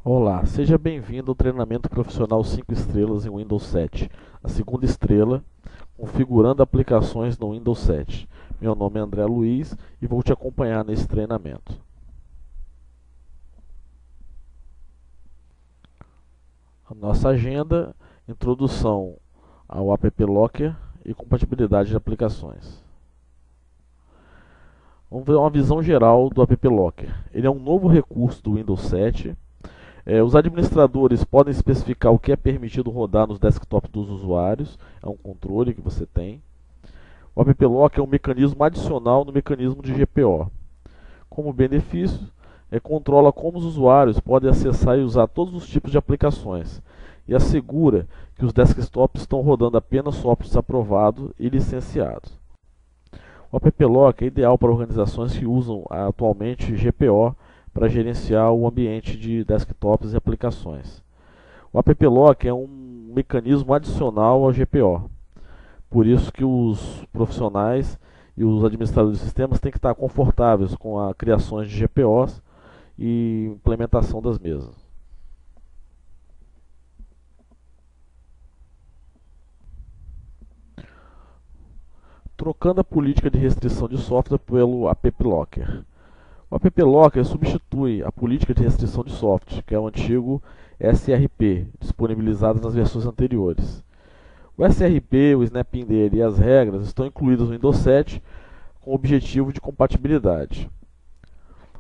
Olá, seja bem-vindo ao treinamento profissional 5 estrelas em Windows 7, a segunda estrela, configurando aplicações no Windows 7. Meu nome é André Luiz e vou te acompanhar nesse treinamento. A nossa agenda: introdução ao App Locker e compatibilidade de aplicações. Vamos ver uma visão geral do App Locker. Ele é um novo recurso do Windows 7. Os administradores podem especificar o que é permitido rodar nos desktops dos usuários, é um controle que você tem. O App Lock é um mecanismo adicional no mecanismo de GPO. Como benefício, controla como os usuários podem acessar e usar todos os tipos de aplicações e assegura que os desktops estão rodando apenas softwares aprovados e licenciados. O App Lock é ideal para organizações que usam atualmente GPO para gerenciar o ambiente de desktops e aplicações. O App Lock é um mecanismo adicional ao GPO. Por isso que os profissionais e os administradores de sistemas têm que estar confortáveis com a criação de GPOs e implementação das mesmas. Trocando a política de restrição de software pelo App Locker. O App Locker substitui a política de restrição de software, que é o antigo SRP, disponibilizado nas versões anteriores. O SRP, o snap-in dele e as regras estão incluídos no Windows 7 com o objetivo de compatibilidade.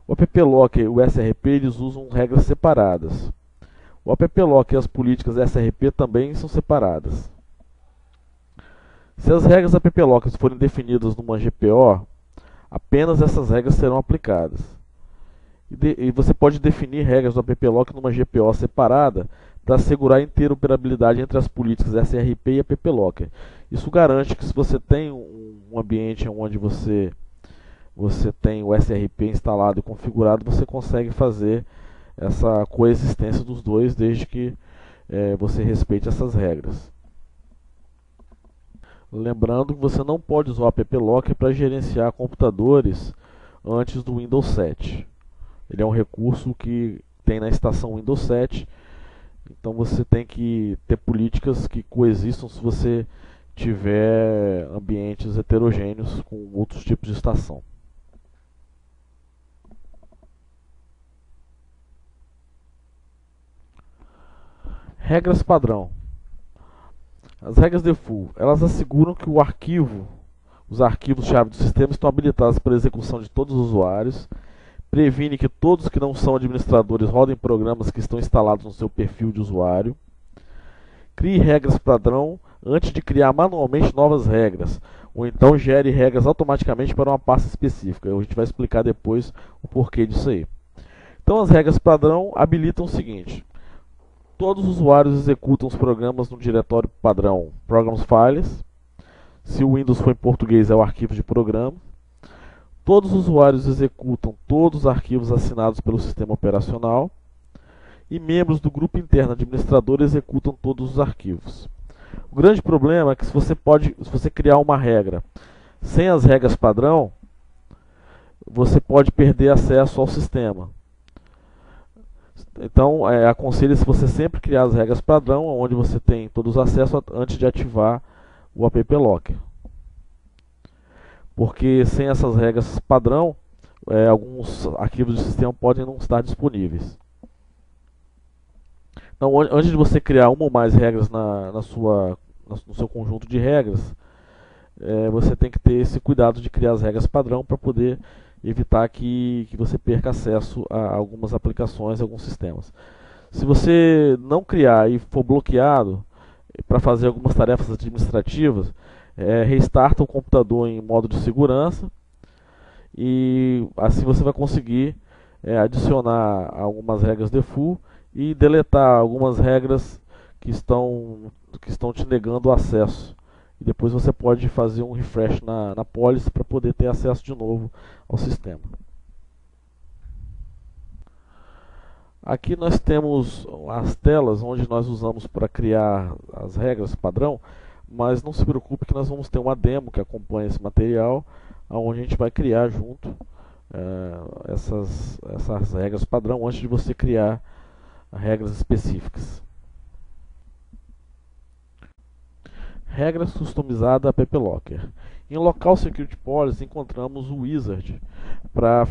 O App Locker e o SRP eles usam regras separadas. O App Locker e as políticas SRP também são separadas. Se as regras App Locker forem definidas numa GPO, apenas essas regras serão aplicadas. E você pode definir regras do App Locker numa GPO separada para assegurar a interoperabilidade entre as políticas SRP e App Locker. Isso garante que se você tem um ambiente onde você tem o SRP instalado e configurado, você consegue fazer essa coexistência dos dois, desde que você respeite essas regras. Lembrando que você não pode usar o App Locker para gerenciar computadores antes do Windows 7. Ele é um recurso que tem na estação Windows 7, então você tem que ter políticas que coexistam se você tiver ambientes heterogêneos com outros tipos de estação. Regras padrão. As regras default, elas asseguram que os arquivos-chave do sistema estão habilitados para a execução de todos os usuários, previne que todos que não são administradores rodem programas que estão instalados no seu perfil de usuário, crie regras padrão antes de criar manualmente novas regras, ou então gere regras automaticamente para uma pasta específica. A gente vai explicar depois o porquê disso aí. Então as regras padrão habilitam o seguinte: todos os usuários executam os programas no diretório padrão Programs Files. Se o Windows for em português, é o arquivo de programa. Todos os usuários executam todos os arquivos assinados pelo sistema operacional. E membros do grupo interno administrador executam todos os arquivos. O grande problema é que se você criar uma regra sem as regras padrão, você pode perder acesso ao sistema. Então, aconselha-se você sempre criar as regras padrão, onde você tem todos os acessos antes de ativar o App Locker. Porque sem essas regras padrão, alguns arquivos do sistema podem não estar disponíveis. Então, antes de você criar uma ou mais regras no seu conjunto de regras, você tem que ter esse cuidado de criar as regras padrão para poder evitar que você perca acesso a algumas aplicações, a alguns sistemas. Se você não criar e for bloqueado para fazer algumas tarefas administrativas, restarta o computador em modo de segurança e assim você vai conseguir adicionar algumas regras default e deletar algumas regras que estão te negando o acesso. E depois você pode fazer um refresh na policy para poder ter acesso de novo ao sistema. Aqui nós temos as telas onde nós usamos para criar as regras padrão, mas não se preocupe que nós vamos ter uma demo que acompanha esse material, onde a gente vai criar junto essas regras padrão antes de você criar regras específicas. Regras customizadas app locker. Em Local Security Policy encontramos o wizard para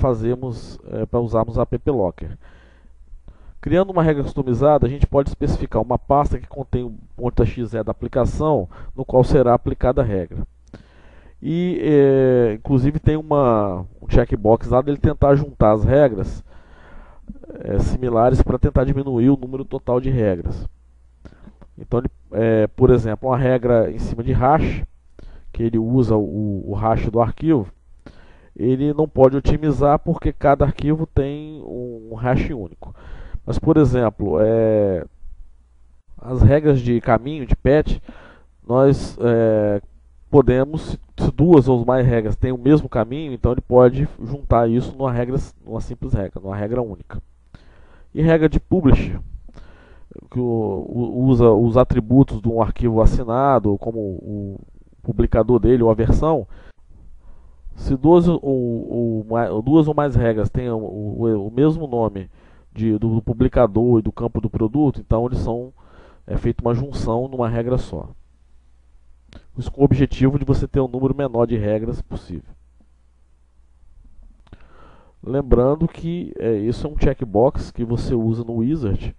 usarmos a app locker. Criando uma regra customizada, a gente pode especificar uma pasta que contém o .exe da aplicação, no qual será aplicada a regra. E, inclusive, tem um checkbox lá dele tentar juntar as regras similares para tentar diminuir o número total de regras. Então, por exemplo, uma regra em cima de hash, que ele usa o hash do arquivo, ele não pode otimizar porque cada arquivo tem um hash único. Mas, por exemplo, as regras de caminho, de path, nós podemos, se duas ou mais regras têm o mesmo caminho, então ele pode juntar isso numa simples regra, numa regra única. E regra de publisher, que usa os atributos de um arquivo assinado, como o publicador dele ou a versão. Se duas ou mais regras têm o mesmo nome do publicador e do campo do produto, então eles é feita uma junção numa regra só. Isso com o objetivo de você ter um número menor de regras possível. Lembrando que isso é um checkbox que você usa no wizard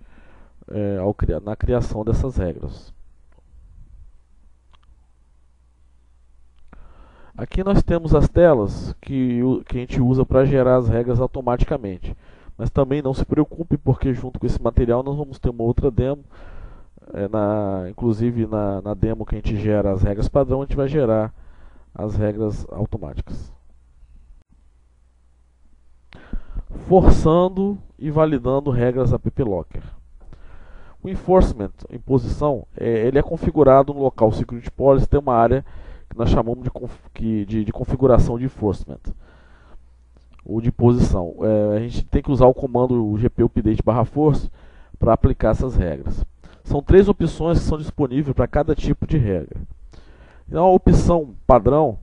na criação dessas regras. Aqui nós temos as telas que a gente usa para gerar as regras automaticamente. Mas também não se preocupe, porque junto com esse material nós vamos ter uma outra demo. Inclusive na demo que a gente gera as regras padrão, a gente vai gerar as regras automáticas. Forçando e validando regras app locker. O enforcement, imposição, ele é configurado no Local Security Policy, tem uma área que nós chamamos de configuração de enforcement, ou de imposição. A gente tem que usar o comando gp_update/force para aplicar essas regras. São 3 opções que são disponíveis para cada tipo de regra. Então, a opção padrão,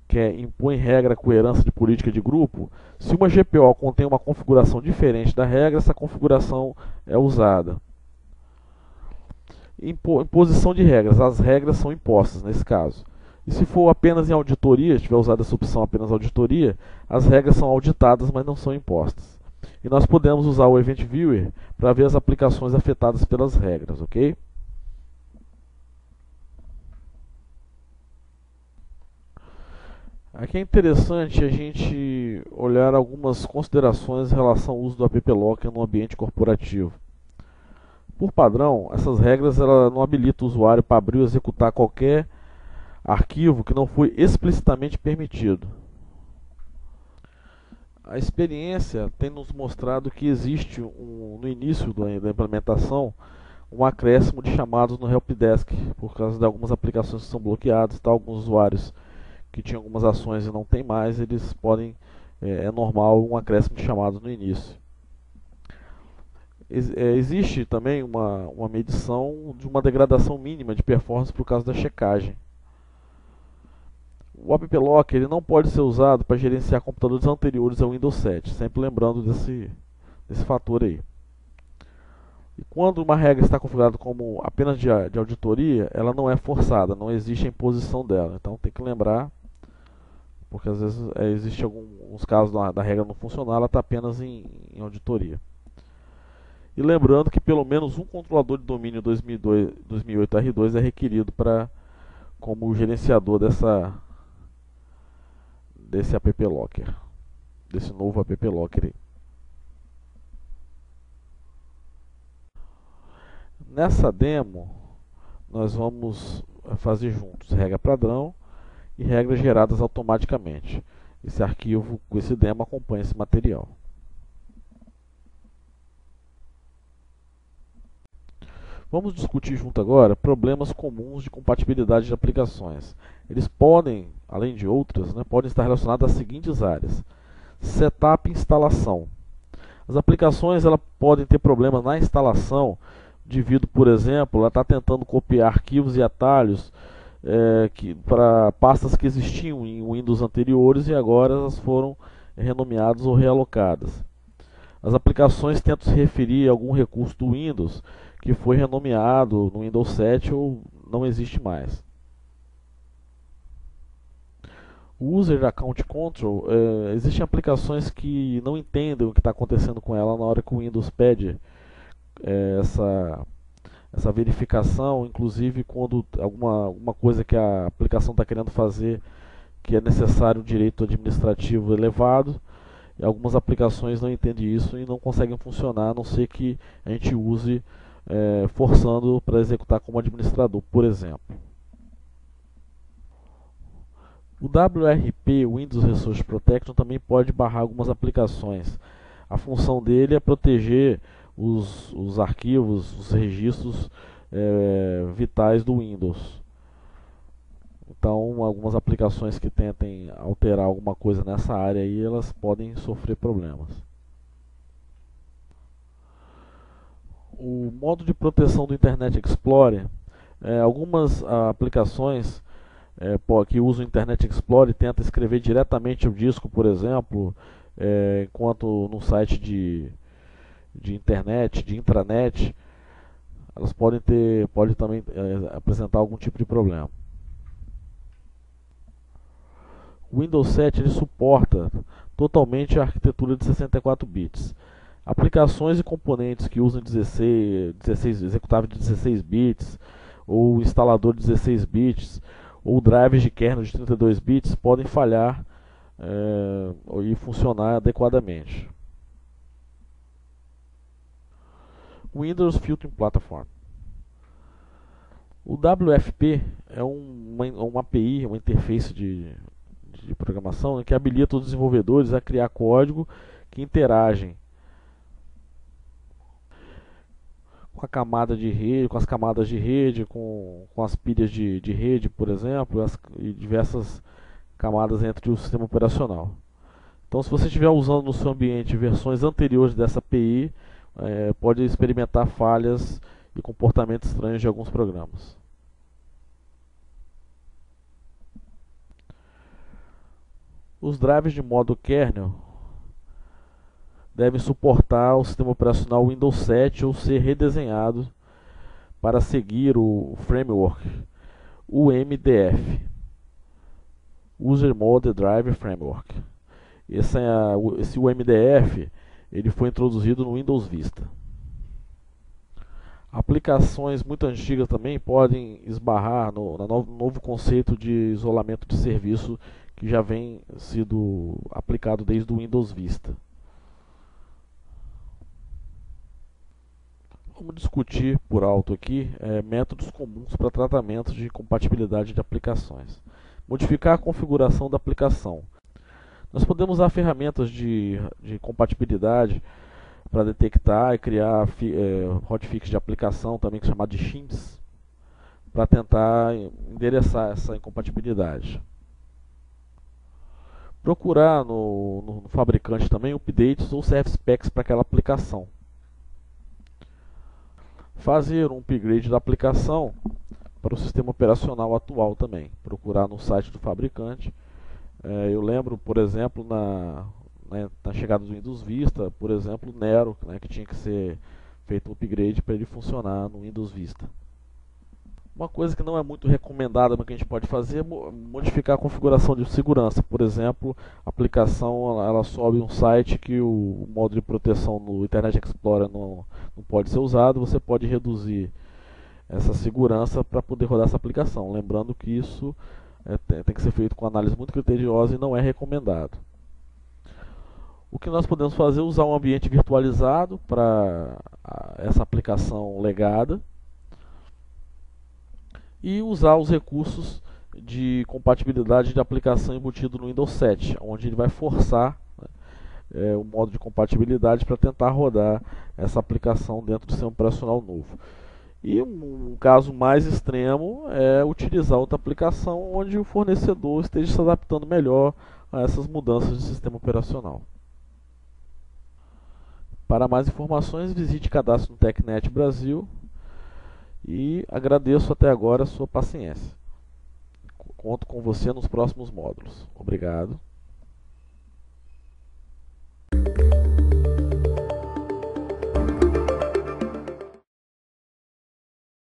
que impõe regra com herança de política de grupo, se uma GPO contém uma configuração diferente da regra, essa configuração é usada. Imposição de regras, as regras são impostas nesse caso. E se for apenas em auditoria, se tiver usado essa opção apenas auditoria, as regras são auditadas, mas não são impostas. E nós podemos usar o Event Viewer para ver as aplicações afetadas pelas regras, ok? Aqui é interessante a gente olhar algumas considerações em relação ao uso do app locker no ambiente corporativo. Por padrão, essas regras não habilitam o usuário para abrir ou executar qualquer arquivo que não foi explicitamente permitido. A experiência tem nos mostrado que existe, no início da implementação, um acréscimo de chamados no helpdesk, por causa de algumas aplicações que são bloqueadas, alguns usuários que tinham algumas ações e não tem mais, eles podem, é normal um acréscimo de chamados no início. Existe também uma medição de uma degradação mínima de performance por causa da checagem. O app locker ele não pode ser usado para gerenciar computadores anteriores ao Windows 7, sempre lembrando desse fator aí. E quando uma regra está configurada como apenas de auditoria, ela não é forçada, não existe a imposição dela. Então tem que lembrar, porque às vezes existe alguns casos da regra não funcionar, ela está apenas em auditoria. E lembrando que pelo menos um controlador de domínio 2008 R2 é requerido como gerenciador desse app locker, desse novo app locker aí. Nessa demo, nós vamos fazer juntos regra padrão e regras geradas automaticamente. Esse arquivo com esse demo acompanha esse material. Vamos discutir junto agora problemas comuns de compatibilidade de aplicações. Eles podem, além de outras, podem estar relacionados às seguintes áreas. Setup e instalação. As aplicações podem ter problemas na instalação, devido, por exemplo, ela está tentando copiar arquivos e atalhos para pastas que existiam em Windows anteriores e agora elas foram renomeadas ou realocadas. As aplicações tentam se referir a algum recurso do Windows que foi renomeado no Windows 7 ou não existe mais. O User Account Control, existem aplicações que não entendem o que está acontecendo com ela na hora que o Windows pede essa verificação, inclusive quando alguma coisa que a aplicação está querendo fazer que é necessário um direito administrativo elevado, e algumas aplicações não entendem isso e não conseguem funcionar, a não ser que a gente use forçando para executar como administrador, por exemplo. O WRP, Windows Resource Protection, também pode barrar algumas aplicações. A função dele é proteger os arquivos, os registros vitais do Windows. Então, algumas aplicações que tentem alterar alguma coisa nessa área aí, elas podem sofrer problemas. O modo de proteção do Internet Explorer, algumas aplicações que usam o Internet Explorer tentam escrever diretamente o disco, por exemplo, enquanto no site de internet, de intranet, elas podem também apresentar algum tipo de problema. O Windows 7 ele suporta totalmente a arquitetura de 64 bits. Aplicações e componentes que usam 16 executável de 16 bits, ou instalador de 16 bits, ou drivers de kernel de 32 bits podem falhar e funcionar adequadamente. Windows Filtering Platform. O WFP é uma API, uma interface de programação, que habilita os desenvolvedores a criar código que interagem com a camada de rede, com as camadas de rede, com as pilhas de rede, por exemplo, e diversas camadas entre o sistema operacional. Então, se você estiver usando no seu ambiente versões anteriores dessa API, pode experimentar falhas e comportamentos estranhos de alguns programas. Os drivers de modo kernel devem suportar o sistema operacional Windows 7 ou ser redesenhado para seguir o framework UMDF, User Mode Driver Framework. Esse UMDF ele foi introduzido no Windows Vista. Aplicações muito antigas também podem esbarrar no novo conceito de isolamento de serviço que já vem sido aplicado desde o Windows Vista. Vamos discutir por alto aqui métodos comuns para tratamento de compatibilidade de aplicações. Modificar a configuração da aplicação. Nós podemos usar ferramentas de compatibilidade para detectar e criar hotfix de aplicação, também chamado de shims, para tentar endereçar essa incompatibilidade. Procurar no fabricante também updates ou service packs para aquela aplicação. Fazer um upgrade da aplicação para o sistema operacional atual também. Procurar no site do fabricante. Eu lembro, por exemplo, na chegada do Windows Vista, por exemplo, o Nero, que tinha que ser feito um upgrade para ele funcionar no Windows Vista. Uma coisa que não é muito recomendada, mas que a gente pode fazer é modificar a configuração de segurança. Por exemplo, a aplicação ela sobe um site que o modo de proteção no Internet Explorer não pode ser usado. Você pode reduzir essa segurança para poder rodar essa aplicação. Lembrando que isso tem que ser feito com análise muito criteriosa e não é recomendado. O que nós podemos fazer é usar um ambiente virtualizado para essa aplicação legada e usar os recursos de compatibilidade de aplicação embutido no Windows 7, onde ele vai forçar o modo de compatibilidade para tentar rodar essa aplicação dentro do sistema operacional novo. E um caso mais extremo é utilizar outra aplicação onde o fornecedor esteja se adaptando melhor a essas mudanças de sistema operacional. Para mais informações, visite Cadastro no TechNet Brasil e agradeço até agora a sua paciência. Conto com você nos próximos módulos. Obrigado.